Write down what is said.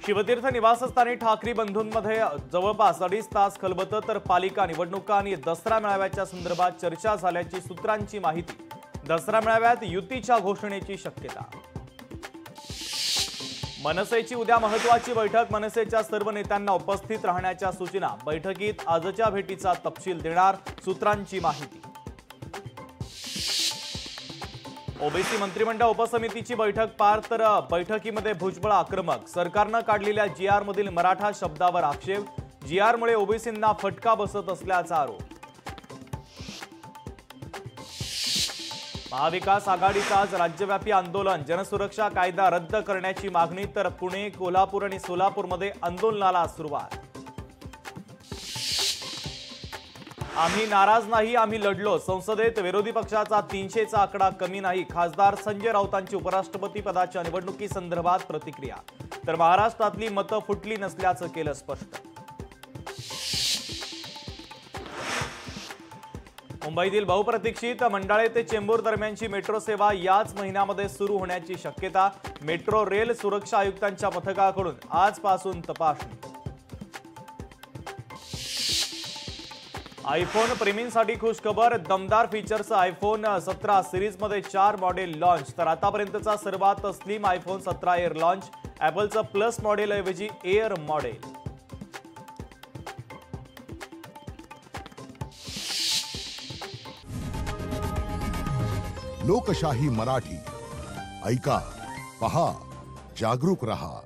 शिवतीर्थ निवासस्थानी ठाकरी बंधूंमध्ये जवळपास 2.5 तास खलबतं, तर पालिका निवडणुका आणि दसरा मेळाव्याच्या संदर्भात चर्चा झाल्याची सूत्रांची माहिती। दसरा मेळाव्यात युतीच्या घोषणेची शक्यता। मनसेची उद्या महत्त्वाची बैठक, मनसेच्या सर्व नेत्यांना उपस्थित राहण्याच्या सूचना। बैठकीत आजच्या भेटीचा तपशील देणार, सूत्रांची माहिती। ओबीसी मंत्रिमंडळ उपसमितीची बैठक पार, तर बैठकीमध्ये भुजबळ आक्रमक। सरकारने काढलेल्या जीआर मधील मराठा शब्दावर आक्षेप, जीआर मुळे ओबीसींना फटका बसत असल्याचा आरोप। महाविकास आघाडीचं आज राज्यव्यापी आंदोलन, जनसुरक्षा कायदा रद्द करण्याची मागणी, तर पुणे, कोल्हापूर आणि सोलापूरमध्ये आंदोलनाला सुरुवात। आम्ही नाराज नाही, आम्ही लढलो, संसदेत विरोधी पक्षाचा 300चा आकडा कमी नाही। खासदार संजय राऊतांची उपराष्ट्रपती पदाच्या निवडणुकीसंदर्भात प्रतिक्रिया, तर महाराष्ट्रातली मतं फुटली नसल्याचं केलं स्पष्ट। मुंबईतील बहुप्रतीक्षित मंडाळे ते चेंबूर दरम्यानची मेट्रो सेवा याच महिन्यामध्ये सुरू होण्याची शक्यता। मेट्रो रेल सुरक्षा आयुक्तांच्या पथकाकडून आजपासून तपासणी। आयफोन प्रेमींसाठी खुशखबर, दमदार फीचर्स आयफोन 17 सिरीजमध्ये 4 मॉडेल लॉन्च, तर आतापर्यंतचा सर्वात स्लिम आयफोन 17 एअर लॉन्च। ॲपलचं प्लस मॉडेल ऐवजी एअर मॉडेल। लोकशाही मराठी ऐका, पहा, जागरूक रहा।